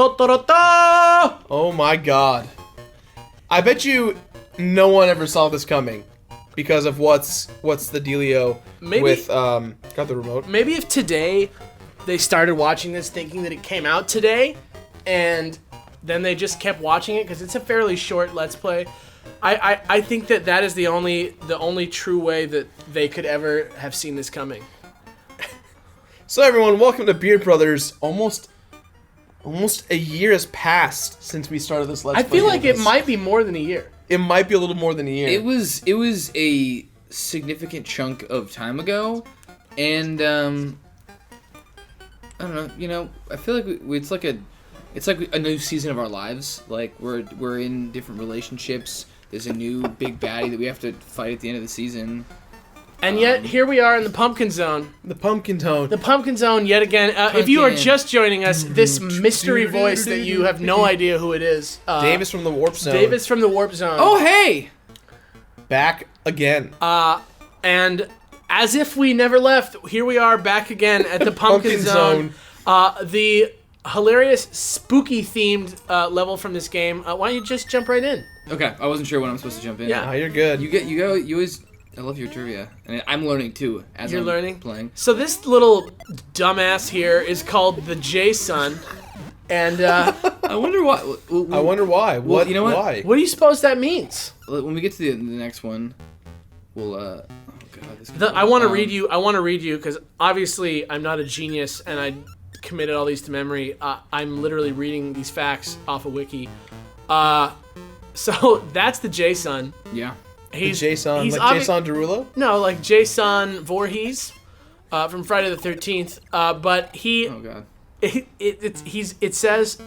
Oh my god. I bet you no one ever saw this coming because of what's the dealio with got the remote. Maybe if today they started watching this thinking that it came out today and then they just kept watching it because it's a fairly short Let's Play. I think that is the only true way that they could ever have seen this coming. So everyone, welcome to Beard Brothers. Almost a year has passed since we started this Let's Play. I feel like it might be more than a year. It might be a little more than a year. It was a significant chunk of time ago, and I don't know. You know, I feel like it's like a new season of our lives. Like we're in different relationships. There's a new big baddie that we have to fight at the end of the season. And yet, here we are in the Pumpkin Zone. The Pumpkin Zone. The Pumpkin Zone, yet again. If you are just joining us, this mystery voice that you have no idea who it is. Davis from the Warp Zone. Davis from the Warp Zone. Oh, hey! Back again. And as if we never left, here we are back again at the Pumpkin Zone. The hilarious, spooky-themed level from this game. Why don't you just jump right in? Okay, I wasn't sure when I'm supposed to jump in. Yeah. Oh, you're good. You always... I love your trivia, and I'm learning too as You're I'm learning? playing. So this little dumbass here is called the J-Son, and I wonder why. I wonder why. Well, you know what? Why? what do you suppose that means? When we get to the next one, we'll. Oh god, this. I want to read you. I want to read you because obviously I'm not a genius and I committed all these to memory. I'm literally reading these facts off a wiki. So that's the J-Son. Yeah. He's Jason, like Jason Derulo? No, like Jason Voorhees from Friday the 13th. But he. Oh god. It says.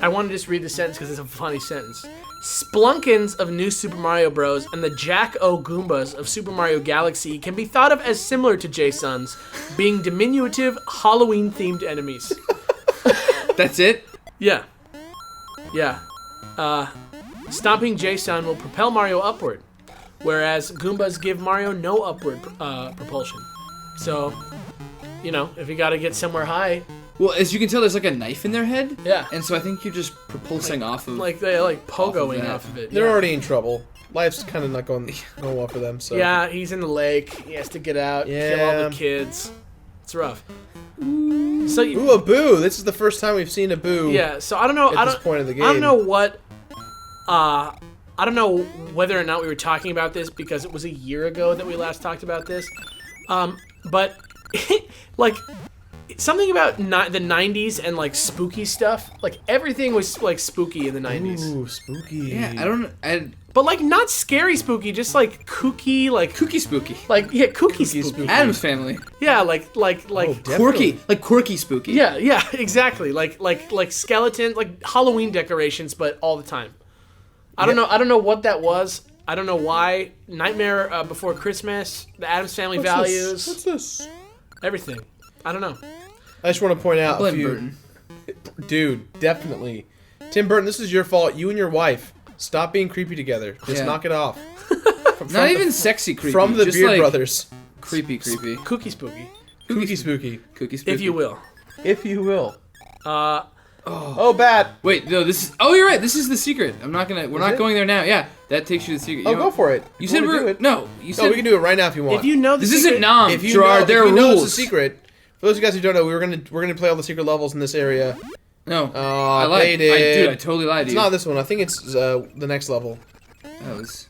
I want to just read the sentence because it's a funny sentence. Splunkins of New Super Mario Bros. And the Jack-O Goombas of Super Mario Galaxy can be thought of as similar to Jasons, being diminutive Halloween-themed enemies. That's it? Yeah. Stomping Jason will propel Mario upward, whereas Goombas give Mario no upward propulsion. So, you know, if you gotta get somewhere high... Well, as you can tell, there's like a knife in their head. Yeah. And so I think you're just propulsing off of... Like, they're like pogoing off of it. They're already in trouble. Life's kind of not going well for them, so... Yeah, he's in the lake. He has to get out, kill all the kids. It's rough. So Ooh, a boo! This is the first time we've seen a boo. Yeah, so I don't know... At this point of the game. I don't know what... I don't know whether or not we were talking about this because it was a year ago that we last talked about this. But, like... Something about the 90s and, like, spooky stuff. Like, everything was, like, spooky in the 90s. Ooh, spooky. Yeah, I don't... But, like, not scary spooky, just, like, kooky, like... Kooky spooky. Like, yeah, kooky spooky. Addams Family. Yeah, like... Quirky. Like, quirky spooky. Yeah, exactly. Like skeletons, like Halloween decorations, but all the time. I don't know what that was. I don't know why. Nightmare Before Christmas, the Addams Family values. What's this? Everything. I don't know. I just want to point out Blame Burton. Dude, definitely. Tim Burton, this is your fault. You and your wife. Stop being creepy together. Just knock it off. Not even sexy creepy. From the just Beard like Brothers. Creepy. Kooky spooky. Kooky spooky. Kooky spooky. If you will. If you will. Oh, bad. Wait, no, this is... Oh, you're right. This is the secret. I'm not gonna... We're not going there now. Yeah, that takes you to the secret. Oh, go for it. You said we're... No, you said... No, we can do it right now if you want. If you know the This secret, isn't Nom, If you Jirard. know, There if are you know rules. it's a secret. For those of you guys who don't know, we're gonna play all the secret levels in this area. No. I I lied. did. Dude, I totally lied to It's you. not this one. I think it's the next level. That was...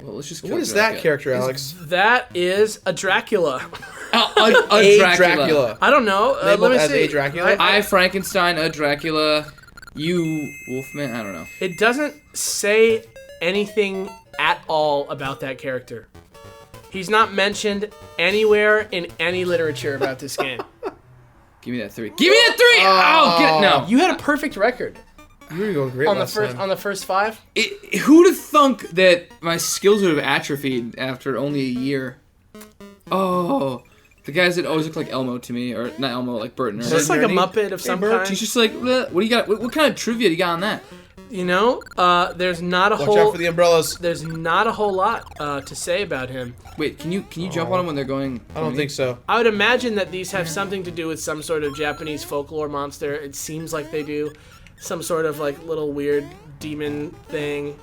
Well, let's just... What is that character, Alex? that is a Dracula. A Dracula. I don't know. Labeled Let me as see. a Dracula? I, Frankenstein, a Dracula. You, Wolfman. I don't know. It doesn't say anything at all about that character. He's not mentioned anywhere in any literature about this game. Give me that 3. Give me that 3! Oh, get it. No. You had a perfect record You were going great on the last first time. on the first 5. Who'd have thunk that my skills would have atrophied after only a year? Oh, the guys that always look like Elmo to me, or not Elmo, like Burton. Or Is this like a Journey? Muppet of some Bert. kind? He's just like, what do you got? What kind of trivia do you got on that? You know, there's not a Watch whole. out for the umbrellas. There's not a whole lot to say about him. Wait, can you jump on them when they're going? I don't think so. I would imagine that these have something to do with some sort of Japanese folklore monster. It seems like they do. Some sort of like little weird demon thing.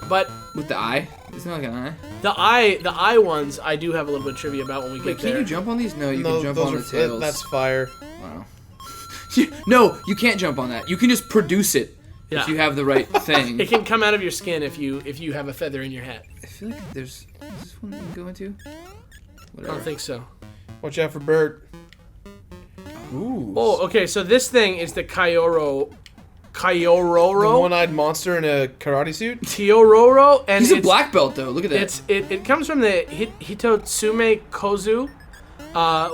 But with the eye? Isn't it like an eye? the eye ones, I do have a little bit of trivia about when we get Wait, can there. you jump on these? No, you can jump on the tails. That's fire. Wow. No, you can't jump on that. You can just produce it if you have the right thing. It can come out of your skin if you have a feather in your hat. I feel like there's... Is this one that you can go into? Whatever. I don't think so. Watch out for Bert. Ooh. Oh, okay, so this thing is the Kyororo. The Kyororo? one-eyed monster in a karate suit? Kyororo, and He's a black belt, though. Look at that. It comes from the Hitotsume Kozu,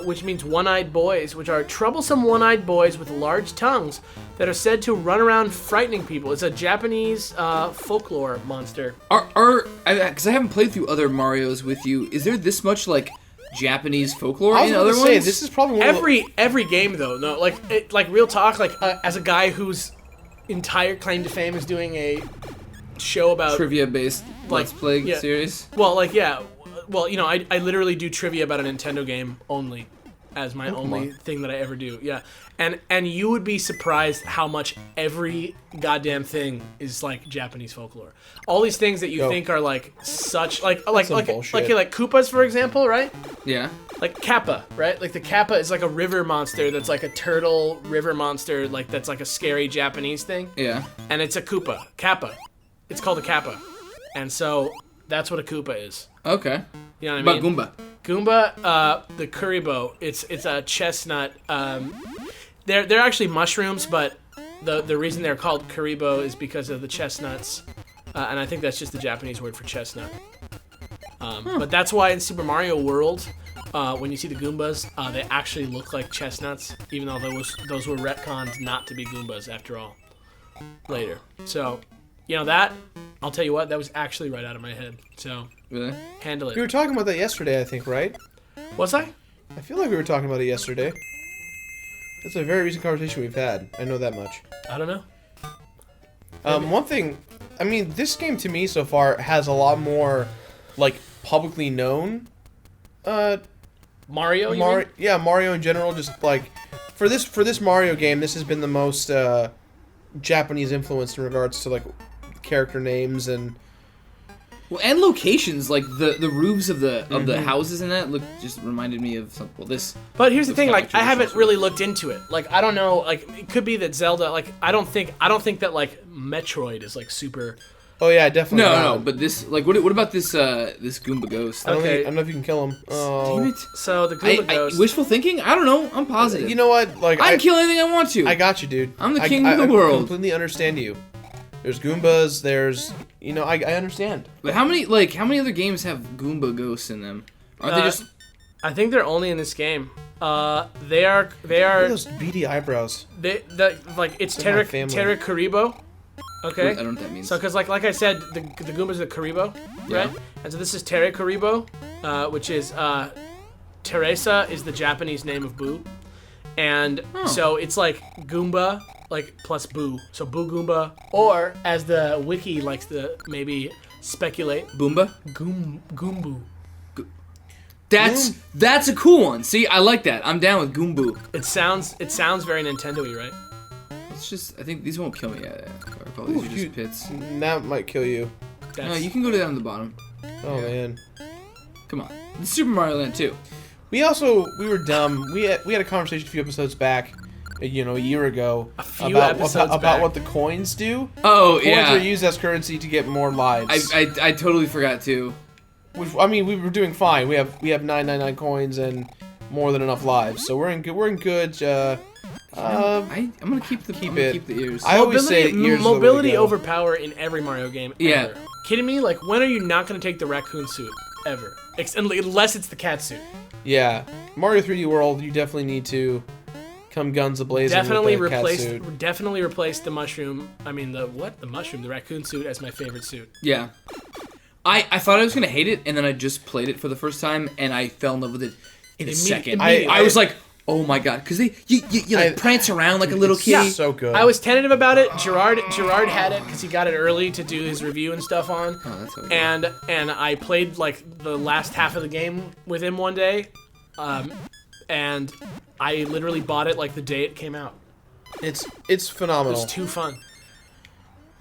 which means one-eyed boys, which are troublesome one-eyed boys with large tongues that are said to run around frightening people. It's a Japanese folklore monster. Because I haven't played through other Marios with you, is there this much, like, Japanese folklore in other ones? This is probably one every game, though. No, like real talk, like as a guy whose entire claim to fame is doing a show about trivia-based Let's Play series? Well, like, yeah. Well, you know, I literally do trivia about a Nintendo game only as my only thing that I ever do. Yeah. And you would be surprised how much every goddamn thing is like Japanese folklore. All these things that you think are like such like Koopas, for example, right? Yeah. Like Kappa, right? Like the Kappa is like a river monster that's like a turtle river monster, like that's like a scary Japanese thing. Yeah. And it's a Koopa. Kappa. It's called a Kappa. And so that's what a Koopa is. Okay. You know what I mean? But Goomba, the Kuribo, it's a chestnut. They're actually mushrooms, but the reason they're called Kuribo is because of the chestnuts, and I think that's just the Japanese word for chestnut. But that's why in Super Mario World, when you see the Goombas, they actually look like chestnuts, even though those were retconned not to be Goombas after all. Later, so you know that. I'll tell you what, that was actually right out of my head. So really, handle it. We were talking about that yesterday, I think, right? Was I? I feel like we were talking about it yesterday. That's a very recent conversation we've had. I know that much. I don't know. One thing, I mean, this game to me so far has a lot more, like, publicly known. Mario. You mean? Yeah, Mario in general. Just like for this Mario game, this has been the most Japanese influenced in regards to like character names and. Well, and locations, like the roofs of the houses in that just reminded me of some, this. But here's the thing, like I haven't really looked into it. Like I don't know, like it could be that Zelda, like I don't think that like Metroid is like super. Oh yeah, definitely. No, but this like what about this this Goomba ghost? I don't know if you can kill him. Oh. Damn it! So the Goomba ghost. Wishful thinking? I don't know. I'm positive. You know what? Like I can kill anything I want to. I got you, dude. I'm the king of the world. I completely understand you. There's Goombas. There's I understand. But how many other games have Goomba ghosts in them? Aren't they just? I think they're only in this game. They are. Look at those beady eyebrows. It's Terra Kuribo. Okay. I don't know what that means. So, because like I said, the Goombas are Kuribo, right? Yeah. And so this is Terra Kuribo, which is Teresa is the Japanese name of Boo, and so it's like Goomba like plus Boo, so Boo Goomba, or as the wiki likes to maybe speculate, Boomba, Goomboo. That's a cool one. See, I like that. I'm down with Goomboo. It sounds very Nintendo-y, right? It's just, I think these won't kill me. These are just pits. That might kill you. No, you can go down to the bottom. Oh man, come on. It's Super Mario Land 2. We were dumb. We had a conversation a few episodes back, a year ago, about what the coins do. Oh, coins are used as currency to get more lives. I totally forgot too. Which, I mean, we were doing fine. We have 999 coins and more than enough lives, so we're in good. I'm gonna keep the ears. I always say ears. Mobility overpower in every Mario game. Yeah. Ever. Kidding me? Like, when are you not gonna take the raccoon suit ever? Unless it's the cat suit. Yeah. Mario 3D World, you definitely need to come guns a-blazing with the cat suit. Definitely replace the mushroom. I mean, the mushroom, the raccoon suit as my favorite suit. Yeah. I thought I was gonna hate it, and then I just played it for the first time, and I fell in love with it in a second. I was like, Oh my god, because you like prance around like a little kid. Yeah. So good. I was tentative about it. Jirard had it because he got it early to do his review and stuff on. Oh, that's okay. And I played like the last half of the game with him one day, and I literally bought it like the day it came out. It's It phenomenal. was too fun.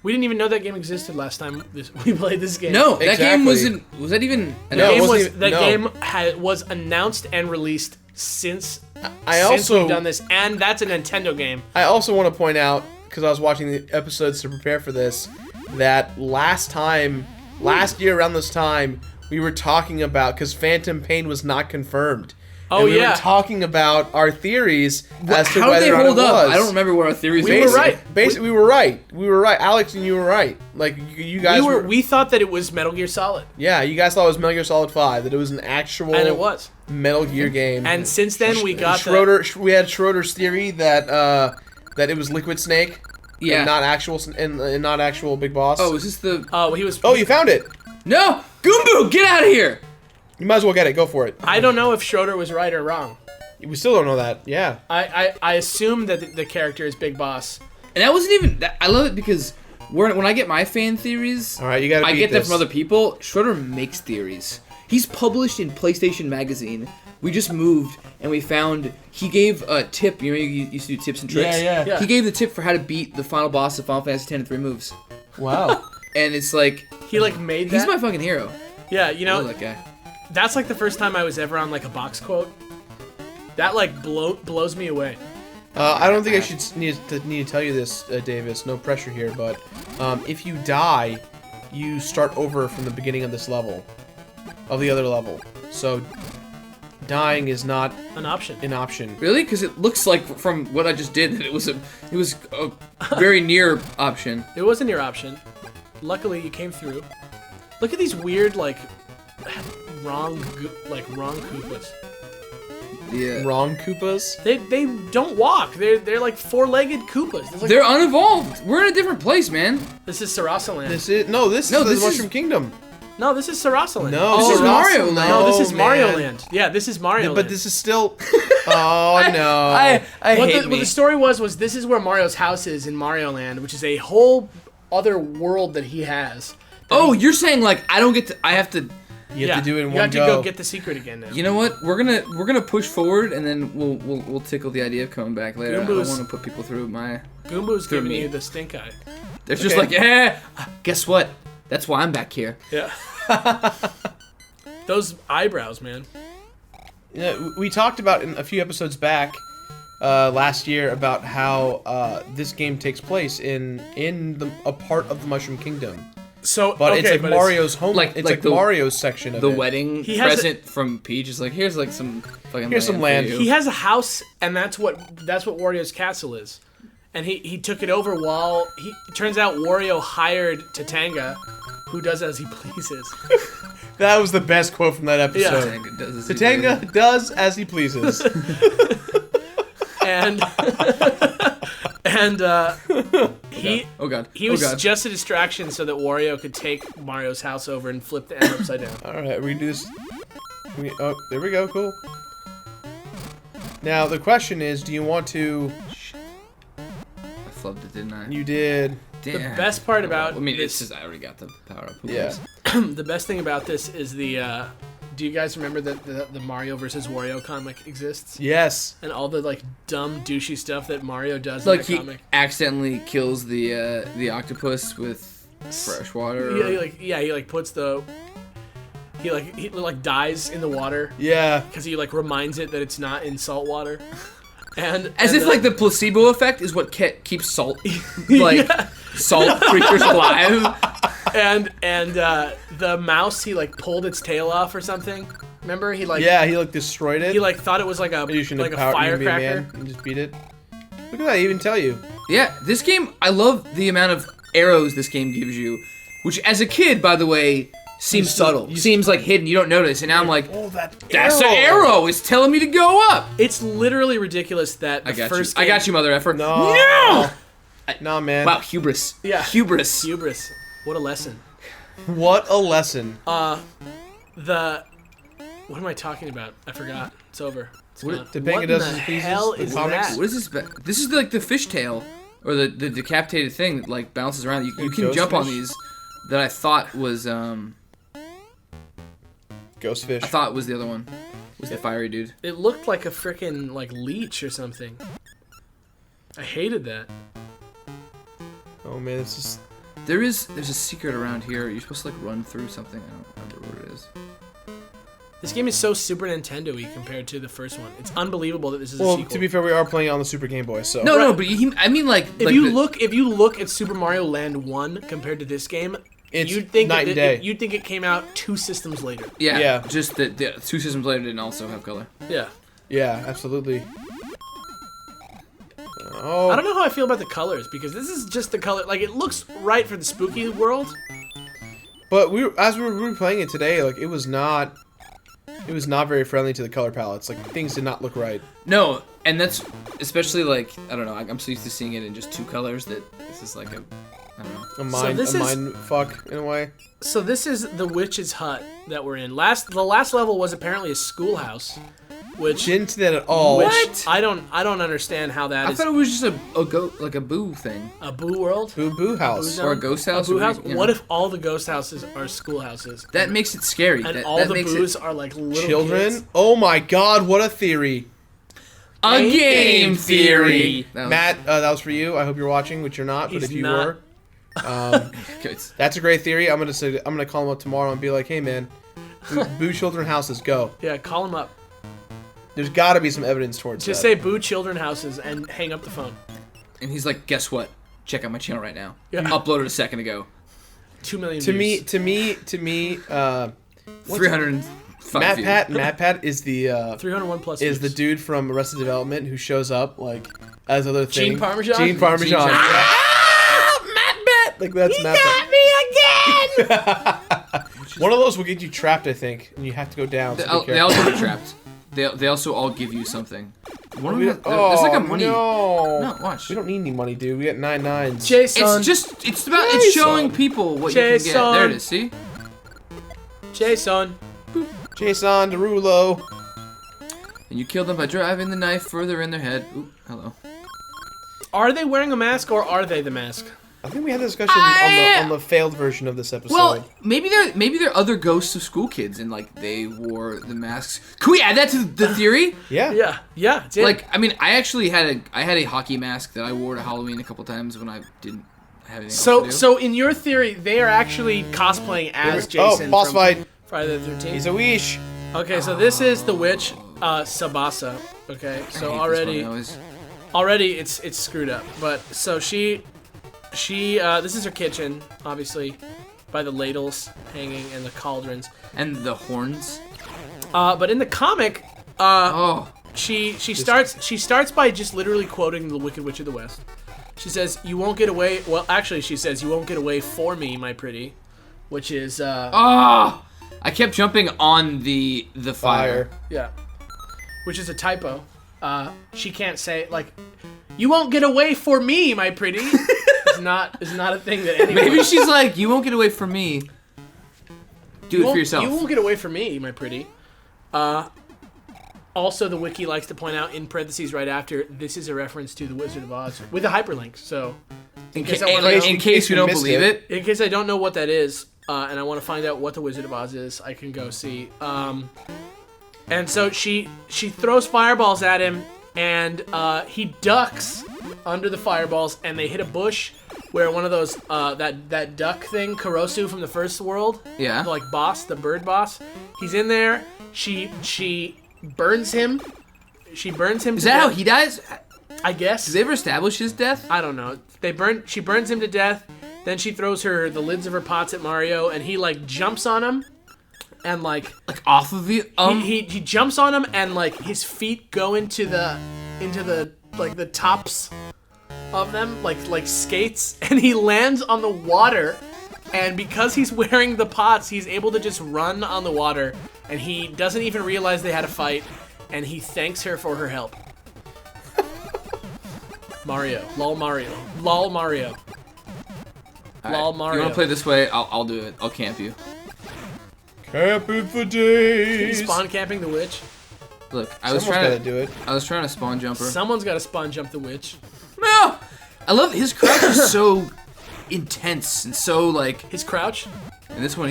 We didn't even know that game existed last time we played this game. No, that game Exactly. wasn't. Was that even? No, it wasn't even- The no. game was announced and released since I we've done this, and that's a Nintendo game. I also want to point out, because I was watching the episodes to prepare for this, that last year around this time, we were talking about, because Phantom Pain was not confirmed. Oh, and we yeah. were talking about our theories as to How did whether they or not hold it up? was. I don't remember what our theories We were. were right. Basically, we were right. We were right. Alex and you were right. Like, you guys were... We thought that it was Metal Gear Solid, Yeah, you guys thought it was Metal Gear Solid 5, that it was an actual and it was. Metal Gear game. And since then, we got We had Schroeder's theory that that it was Liquid Snake, Yeah. and not actual and not actual Big Boss. Oh, is this the? he was. Oh, you found it. No, Goomba, get out of here! You might as well get it. Go for it. I don't know if Schroeder was right or wrong. We still don't know that. Yeah. I assume that the character is Big Boss. And that wasn't even. I love it because when I get my fan theories, All right, you got to. I beat get them this. from other people. Schroeder makes theories. He's published in PlayStation Magazine. We just moved and we found he gave a tip. You know, you used to do tips and tricks. Yeah. He gave the tip for how to beat the final boss of Final Fantasy X in 3 moves. Wow. And it's like He like made that. he's my fucking hero. Yeah, you I know, love that guy. that's like the first time I was ever on like a box quote. That like blows me away. I don't think I should need to tell you this, Davis. No pressure here, but if you die, you start over from the beginning of this level, of the other level. So dying is not An option. an option. Really? Because it looks like from what I just did that it was a very near option. It wasn't your option. Luckily, you came through. Look at these weird like wrong Koopas. Yeah. Wrong Koopas. They don't walk. They're like four-legged Koopas. Like, They're unevolved. We're in a different place, man. this is Sarasaland. This is no. This is this the is- Mushroom Kingdom. No, this is Sarasaland. No, This is Mario Land. No, this is Mario man. Land. Yeah, this is Mario Land. But this is still. Oh no. I what hate the, me. what the story was this is where Mario's house is in Mario Land, which is a whole other world that he has. Oh, you're saying like I don't get to. I have to. You have to do it in you one have to go get the secret again now. You know what? We're gonna push forward and then we'll tickle the idea of coming back later. I don't Goomba's- want to put people through my. Goomba's giving me. you the stink eye. They're just Okay. like, guess what? That's why I'm back here. Yeah. Those eyebrows, man. Yeah, we talked about in a few episodes back last year about how this game takes place in a part of the Mushroom Kingdom, So, but okay, it's like but Mario's home. like- It's like like the- Mario's section of The it. wedding He has present from Peach is like, here's like some fucking Here's some for land. you. he has a house, and that's what Wario's castle is. And he took it over while it turns out Wario hired Tatanga, who does as he pleases. That was the best quote from that Yeah. episode. Tatanga does as he Tatanga does as he pleases. And he Oh god. he was oh god. just a distraction so that Wario could take Mario's house over and flip the end upside down. All right, we can do this. Oh, there we go. Cool. Now the question is, do you want to? I flubbed it, didn't I? You did. The Damn. best part about I mean, this, I already got the power up. Who Yeah. cares? the best thing about this is the. Do you guys remember that the Mario versus Wario comic exists? Yes. And all the like dumb douchey stuff that Mario does Like in he that comic. accidentally kills the octopus with fresh water. He puts the. He dies in the water Yeah. because he like reminds it that it's not in salt water. And As and if like the placebo effect is what keeps salt like Yeah. salt creatures alive. and the mouse he like pulled its tail off or something. Remember he like Yeah, he like destroyed it. he like thought it was like a You shouldn't like have a power, you can be a firecracker. man and just beat it. Look at that, I even tell you. Yeah, this game I love the amount of arrows this game gives you, which as a kid, by the way, seems subtle. Seems like hidden. You don't notice, and now I'm like, Oh, that that's an arrow. It's telling me to go up. It's literally ridiculous that the I got first you. I game, got you, mother effer. No. No. Nah, man. Wow, hubris. Yeah. Hubris. Hubris. What a lesson. What a lesson. What am I talking about? I forgot. It's over. What Topanga does his the pieces, hell the is comics. that? What is this? This is like the fishtail, or the decapitated thing that like bounces around. You can Ghost jump on fish? these. That I thought was Ghost fish. I thought was the other one. Was the fiery dude? It looked like a freaking like leech or something. I hated that. Oh man, it's just. There's a secret around here. You're supposed to like run through something. I don't remember what it is. This game is so Super Nintendo-y compared to the first one. It's unbelievable that this is a Well, sequel. to be fair, we are playing on the Super Game Boy, so. No, but I mean like. if you look at Super Mario Land 1 compared to this game, It's you'd think night and day. you'd think it came out 2 systems later. Yeah. Yeah. Just that the 2 systems later didn't also have color. Yeah. Yeah, absolutely. Oh. I don't know how I feel about the colors because this is just the color. Like it looks right for the spooky world. But as we were playing it today, like it was not very friendly to the color palettes. Like things did not look right. No, and that's especially like I don't know. I'm so used to seeing it in just 2 colors that this is like a I don't know. A mind fuck in a way. So this is the witch's hut that we're in. The last level was apparently a schoolhouse, which Didn't see that at all. What? I don't understand how that I is thought it was just a boo thing a boo world. Boo Boo House. Boo or a ghost house. A boo or house. you know. What if all the ghost houses are schoolhouses That makes it scary. and that, all that the makes boos it are like little Children? kids? Oh my god, what a theory. a game theory. That was- Matt, that was for you. I hope you're watching, which you're not, but He's if you not. were, Good. that's a great theory. I'm gonna call him up tomorrow and be like, hey man, Boo Children Houses, go. Yeah, call them up. There's got to be some evidence towards Just that. say boo children houses and hang up the phone. And he's like, guess what? Check out my channel right now. Yeah. Uploaded a second ago. 2 million To views. me, 305 Matt views. Pat is the 301 plus is the views. dude from Arrested Development who shows up like as other thing. Gene Parmesan? Gene Parmesan. Gene Parmesan. Ah, Matt Pat. Like that's Matt Pat. me again! One of those will get you trapped, I think, and you have to go down. So be They careful. also get trapped. They also all give you something. One of We them, don't- there's like oh, a money. No. No, watch. We don't need any money, dude. We got 9 nines. Jason. It's about it's showing people what you can Jason. get. There it is. See? Jason. Jason Derulo. And you kill them by driving the knife further in their head. Ooh, hello. Are they wearing a mask or are they the mask? I think we had a discussion on the failed version of this episode. Well, maybe they're other ghosts of school kids and like they wore the masks. Can we add that to the theory? yeah. Yeah. It's it. Like, I mean, I actually had a hockey mask that I wore to Halloween a couple times when I didn't have anything else to do. So in your theory, they are actually cosplaying as Jason. Oh, boss from fight. Friday the 13th. He's a wish. Okay, so this is the witch, Sabasa. Okay, so I hate this one, already it's screwed up. But so she this is her kitchen, obviously, by the ladles hanging and the cauldrons. and the horns. But in the comic, Oh, she starts by just literally quoting the Wicked Witch of the West. She says, "You won't get away." Well, actually, she says, "You won't get away for me, my pretty," which is I kept jumping on the fire. yeah, which is a typo. She can't say like, "You won't get away for me, my pretty." It's not a thing that anyone. Maybe she's like, "You won't get away from me. Do it for yourself." You won't get away from me, my pretty. Also, the wiki likes to point out in parentheses right after, this is a reference to the Wizard of Oz with a hyperlink. So, in case ca- I wanna know- in case you don't missed believe it. it. in case I don't know what that is, and I want to find out what the Wizard of Oz is, I can go see. And so she throws fireballs at him, and he ducks under the fireballs, and they hit a bush where one of those that duck thing, Kurosu from the first world, Yeah. the, like boss, the bird boss, he's in there. She burns him. She burns him. Is to that how death, he dies? I guess. Did they ever establish his death? I don't know. She burns him to death. Then she throws the lids of her pots at Mario, and he like jumps on him, and like Off of the he jumps on him, and like his feet go into the like the tops of them, like skates, and he lands on the water. And because he's wearing the pots, he's able to just run on the water, and he doesn't even realize they had a fight, and he thanks her for her help. Mario. Lol Mario. Lol Mario. All Lol right. Mario. You want to play this way? I'll do it. I'll camp you. Camping for days. Spawn camping the witch. Look, I was Someone's trying gotta do it. I was trying to spawn jumper. Someone's got to spawn jump the witch. No! I love his crouch is so intense and so like. His crouch. And this one,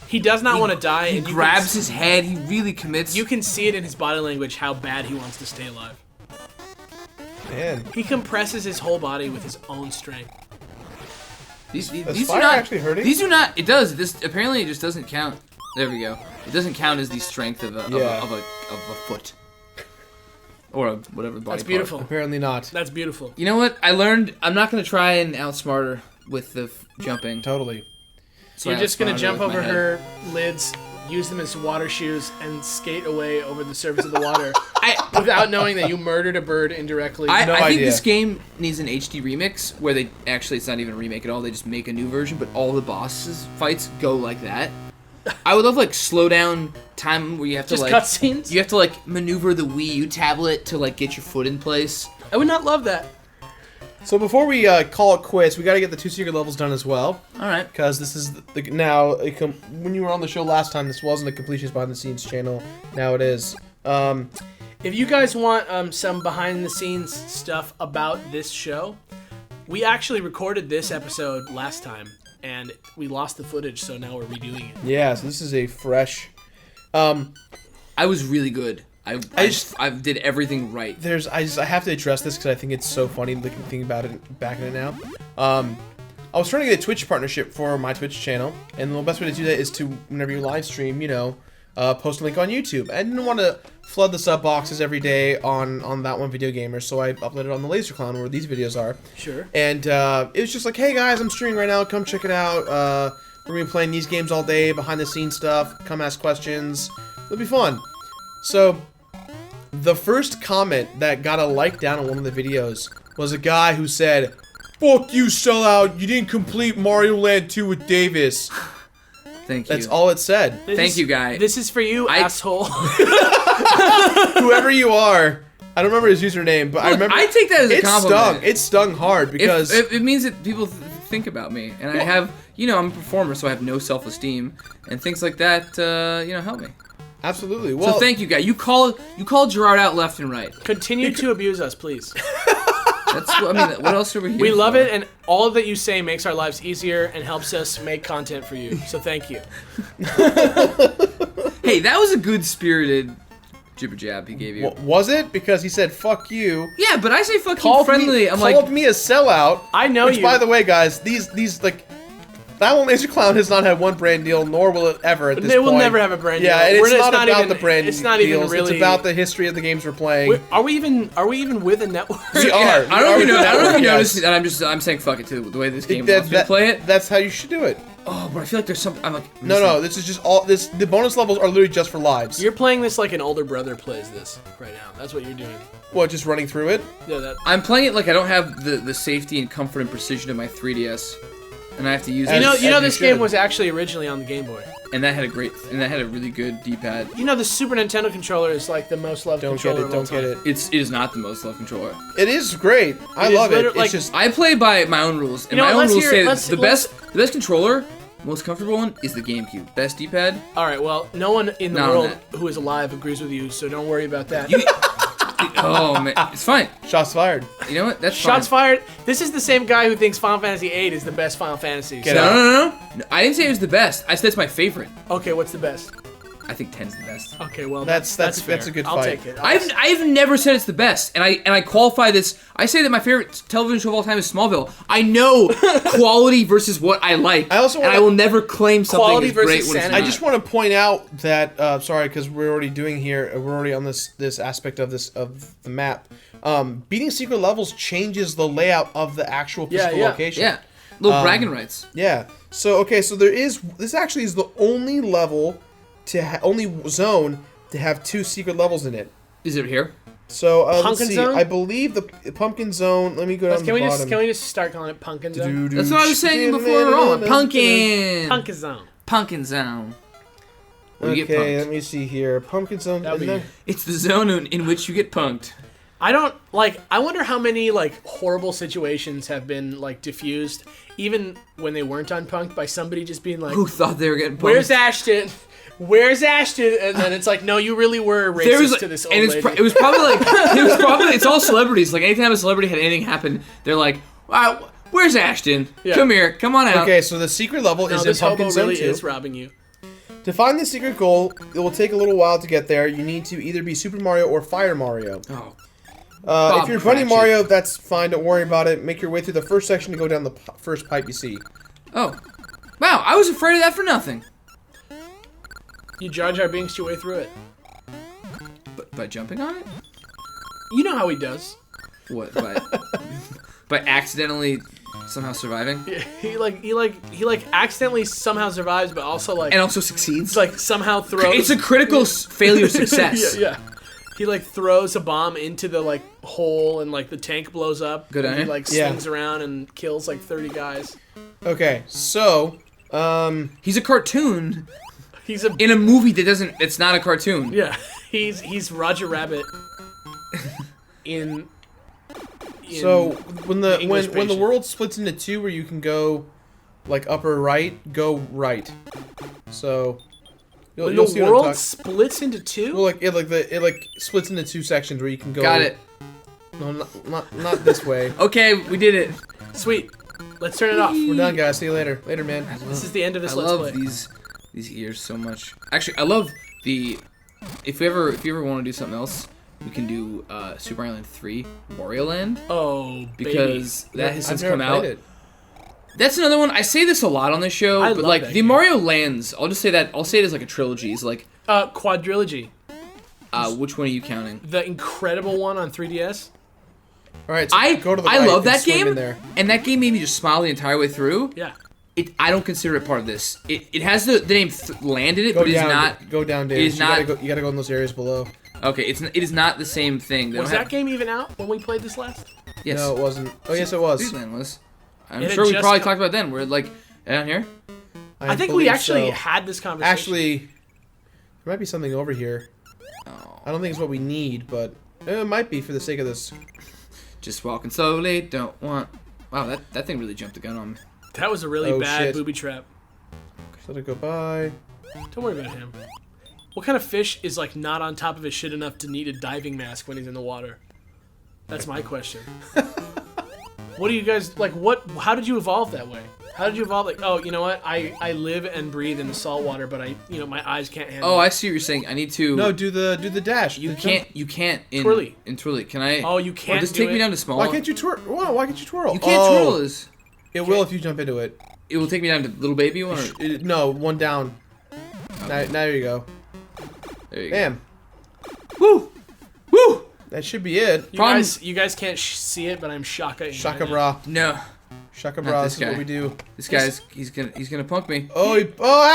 He does not want to die. He and grabs his head. He really commits. You can see it in his body language how bad he wants to stay alive. Man. He compresses his whole body with his own strength. These Is do fire not actually hurting? These do not. It does. This apparently it just doesn't count. There we go. It doesn't count as the strength of a foot or whatever body. That's beautiful. Apparently not. That's beautiful. You know what? I learned. I'm not gonna try and outsmart her with the jumping. Totally. So You're I just gonna outsmarted jump with my over head. her lids, use them as water shoes, and skate away over the surface of the water without knowing that you murdered a bird indirectly. I No think idea. this game needs an HD remix where they actually it's not even a remake at all. They just make a new version, but all the bosses fights go like that. I would love like slow down time where you have to Just like cutscenes? you have to like maneuver the Wii U tablet to like get your foot in place. I would not love that. So before we call it quits, we got to get the 2 secret levels done as well. All right. Because this is now when you were on the show last time, this wasn't a Completionist behind the scenes channel. Now it is. If you guys want some behind the scenes stuff about this show, we actually recorded this episode last time and we lost the footage, so now we're redoing it. Yeah, so this is a fresh. I was really good. I did everything right. I have to address this because I think it's so funny thinking about it back in it now. I was trying to get a Twitch partnership for my Twitch channel, and the best way to do that is to, whenever you live stream, post a link on YouTube. I didn't want to flood the sub boxes every day on that one Video Gamer, so I uploaded it on the Laser Clown where these videos are. Sure. And it was just like, hey guys, I'm streaming right now, come check it out. We're gonna be playing these games all day, behind the scenes stuff, come ask questions. It'll be fun. So, the first comment that got a like down on one of the videos was a guy who said, "Fuck you, sellout, you didn't complete Mario Land 2 with Davis." Thank you. That's all it said. Thank you, guy. This is for you, asshole. Whoever you are. I don't remember his username, but I remember. I take that as a compliment. It stung hard because it means that people think about me, and I have, I'm a performer, so I have no self-esteem, and things like that, help me. absolutely. Well, So thank you, guy. You call Jirard out left and right. Continue to abuse us, please. What else are we here We love for? it, and all that you say makes our lives easier and helps us make content for you. So thank you. Hey, that was a good-spirited jibber jab he gave you. was it? Because he said "fuck you." Yeah, but I say fuck you Called friendly. me, I'm called like, me a sellout. I know which, you. by the way, guys, these that one Laser Clown has not had one brand deal, nor will it ever at this They point. will never have a brand deal. Yeah, and it's We're- not about even, the brand It's not even deals. really. It's about the history of the games we're playing. Are we even with a network? We are. I don't even Yes. notice that I'm saying fuck it too. The way this game That- wants me to play it. That's how you should do it. Oh, but I feel like there's something. I'm like, No, this is just all this. The bonus levels are literally just for lives. You're playing this like an older brother plays this right now. That's what you're doing. What, just running through it? Yeah, that. I'm playing it like I don't have the safety and comfort and precision of my 3DS, and I have to use As- it. You know, you this should. game was actually originally on the Game Boy. And that had a really good D-pad. You know, the Super Nintendo controller is like the most loved Don't controller get it. of all Don't get time. it. It is not the most loved controller. It is great. I It is love it. literally- It's like- just I play by my own rules, and know my what, own let's rules hear say it. that Let's- the best controller, most comfortable one, is the GameCube. Best D-pad. All right, well, no one in the Not on world that. who is alive agrees with you, so don't worry about that. Oh man, it's fine. shots fired. You know what? That's Shots fine. fired. This is the same guy who thinks Final Fantasy VIII is the best Final Fantasy. Get So- out. No. I didn't say it was the best. I said it's my favorite. Okay, what's the best? I think 10's the best. Okay, well, That's fair. a good I'll fight. take it. I've never said it's the best, and I qualify this. I say that my favorite television show of all time is Smallville. I know quality versus what I like. I also and wanna- I will never claim something Quality is great versus when it's sanity. not. I just want to point out that sorry, because we're already doing here. We're already on this aspect of the map. Beating secret levels changes the layout of the actual physical location. yeah, little bragging rights. Yeah. So this actually is the only level only zone to have 2 secret levels in it. Is it here? So let's Pumpkin see. Zone? I believe the Pumpkin Zone. Let me go down Can the we bottom. just start calling it Pumpkin Zone? That's what I was saying before we're on. Pumpkin. Pumpkin Zone. Pumpkin Zone. Where you get Okay, punked. let me see here. Pumpkin Zone. That'd be isn't good. It's the zone in which you get punked. I don't I wonder how many horrible situations have been diffused, even when they weren't unpunked, by somebody just being like, Who thought they were getting punked? "Where's Ashton? where's Ashton? And then it's like, no, you really were racist to this old lady. It was probably it's all celebrities. Like anytime a celebrity had anything happen, they're like, where's Ashton? Yeah. Come here, come on out. Okay, so the secret level is in this hobo Pumpkin Zone really 2. is robbing you. To find the secret goal, it will take a little while to get there. You need to either be Super Mario or Fire Mario. Oh. If you're Bunny Mario, that's fine. Don't worry about it. Make your way through the first section to go down the first pipe you see. Oh. Wow, I was afraid of that for nothing. You Jar Jar Binks your way through it. But by jumping on it? You know how he does. What? By accidentally somehow surviving? Yeah, he accidentally somehow survives, but also like And also succeeds? like somehow throws. It's a critical failure success. yeah. He like throws a bomb into the like hole and like the tank blows up. Good and he idea. like swings around and kills like 30 guys. Okay, so He's a cartoon He's a in a movie it's not a cartoon. yeah. He's Roger Rabbit in so when the English when the patient. world splits into two, where you can go like up or right, go right. So when you'll the see what I'm world talking. splits into two. Well, it splits into two sections where you can go. Got it. No, not this way. Okay, we did it. Sweet. Let's turn it off. We're done, guys. See you later. Later, man. This is the end of this I Let's love Play. these ears so much. Actually, I love the. If you ever want to do something else, we can do Super Mario Land 3 Wario Land Oh, because that has since I've never come out. played it. That's another one. I say this a lot on this show, I but love like that the game. Mario Lands, I'll just say that. I'll say it as like a trilogy. It's like, quadrilogy. which one are you counting? The incredible one on 3DS. All right, so go to the I right love and that swim in game, there. and that game made me just smile the entire way through. Yeah. I don't consider it part of this. It has the name Land in it, Go but it is down. not. Go down, Dave. it is not- You gotta go in those areas below. Okay, it is not the same thing. They Was don't that have- game even out when we played this last? Yes. No, it wasn't. Oh, yes, it was. Disneyland was. I'm It had sure we just probably come- talked about it then. We're like down here. I think we believe actually so. had this conversation. Actually, there might be something over here. Oh, I don't think it's what we need, but it might be for the sake of this. just walking slowly. Don't want. Wow, that thing really jumped the gun on me. that was a really Oh, bad shit. booby trap. Let it go by. Don't worry about him. What kind of fish is like not on top of his shit enough to need a diving mask when he's in the water? That's my question. What do you guys like? How did you evolve that way? How did you evolve? Like, oh, you know what? I live and breathe in the salt water, but my eyes can't handle. Oh, it. I see what you're saying. I need to. No, do the dash. You The can't. jump. You can't in Twirly. In Twirly. Can I? Oh, you can't Or just do take me it? down to small. Why can't you twirl? Why can't you twirl? You can't twirl. Is It will if you jump into it. it will take me down to little baby one? Or, No, one down. Now there you go. there you Bam. go. Woo! Woo! That should be it. You guys can't see it, but I'm shaka. Shaka bra. No, Shaka Not bra. this This is what guy. we do. this guy's he's gonna punk me. Oh,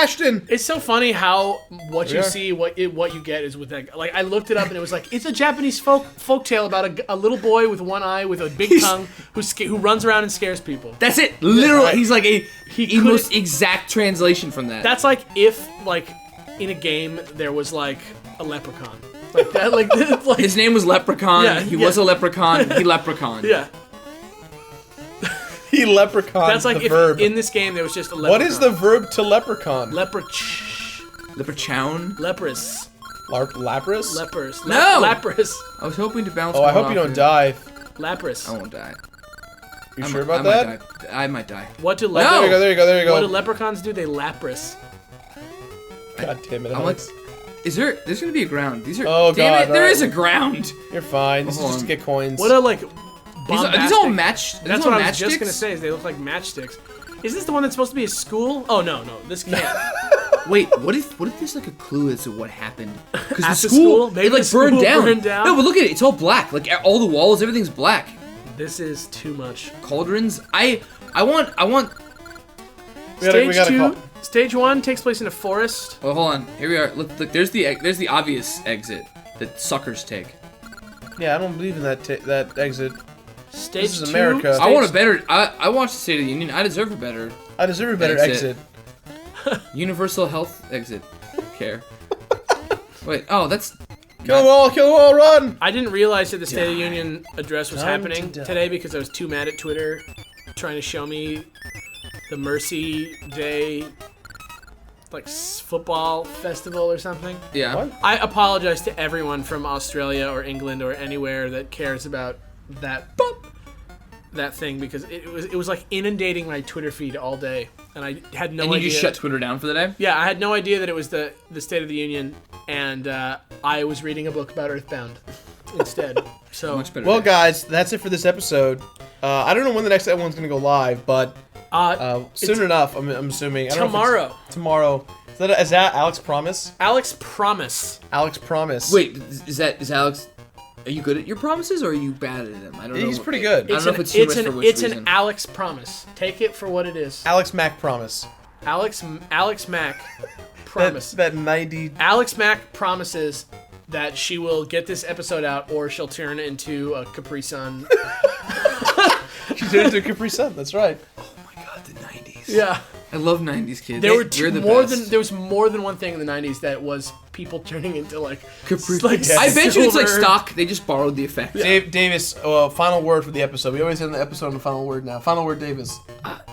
Ashton. It's so funny how what you Yeah. see, what you get is with that. Like I looked it up and it was like it's a Japanese folk tale about a little boy with one eye with a big tongue who runs around and scares people. That's it. Literally, Right. he's like a couldn't- most exact translation from that. That's like if like in a game there was like a leprechaun like that. Like His name was Leprechaun. Yeah, he yeah. was a leprechaun. He leprechaun. yeah. He leprechaun. That's like the if verb. in this game there was just a leprechaun. What is the verb to leprechaun? Leprechaun. Lepers. Lapras? Lepers. No! Lapras. I was hoping to bounce. Oh, I one hope off you don't here. die. Lapras. I won't die. You I sure might- about I that? Might die. I might die. What do No! There you go. There you go. There you What do go. leprechauns do? They lapras. God damn it, I'm like, Alex. there's gonna be a ground. These are. Oh, damn God, it! There alright. is a ground. You're fine. This is Hold just on. to get coins. What are like These are bombastic? all match. That's these all what I was just matchsticks? gonna say. Is they look like matchsticks. Is this the one that's supposed to be a school? Oh no, this can't. Wait, what if there's like a clue as to what happened? Because At the school? Maybe it like the school burned down. burned down? No, but look at it. It's all black. Like all the walls, everything's black. This is too much. Cauldrons. I want. We gotta Stage call. 2. Stage 1 takes place in a forest. Oh, hold on. Here we are. Look. There's the obvious exit that suckers take. Yeah, I don't believe in that exit. Stage This is 2. America. I want a better. I watched the State of the Union. I deserve a better I deserve a better Exit. exit. universal health exit care. Wait. Oh, that's. Kill them all! Kill them all! Run! I didn't realize that the State of the Die. Union address was Time happening to die. today because I was too mad at Twitter trying to show me the Mercy Day like football festival or something. Yeah. What? I apologize to everyone from Australia or England or anywhere that cares about that thing, because it was like inundating my Twitter feed all day, and I had no idea. And you just shut Twitter down for the day? Yeah, I had no idea that it was the State of the Union, and I was reading a book about Earthbound instead. So Much better. Well, guys, that's it for this episode. I don't know when the next one's gonna go live, but soon enough. I'm assuming. I don't know if tomorrow. it's tomorrow. Is that Alex Promise? Alex Promise. Alex Promise. Wait, is Alex? Are you good at your promises, or are you bad at them? I don't know. He's pretty good. I don't know if it's humorous for which It's reason. an Alex Promise. Take it for what it is. Alex Mack Promise. Alex Mack Promise. That 90. Alex Mack promises that she will get this episode out, or she'll turn into a Capri Sun. She turned into a Capri Sun. That's right. Oh my god, the 90s. Yeah. I love 90s kids. There were We're the best. there was more than one thing in the 90s that was people turning into like Capri. like I bet you it's like silver- stock. They just borrowed the effect. Davis, final word for the episode. We always end the episode on the final word now. Final word, Davis.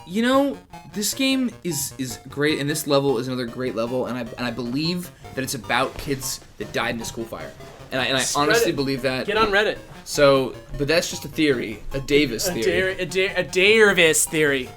You know, this game is great, and this level is another great level, and I believe that it's about kids that died in a school fire, and I honestly it. believe that. Get on Reddit. So, but that's just a theory, a Davis theory. A Davis theory.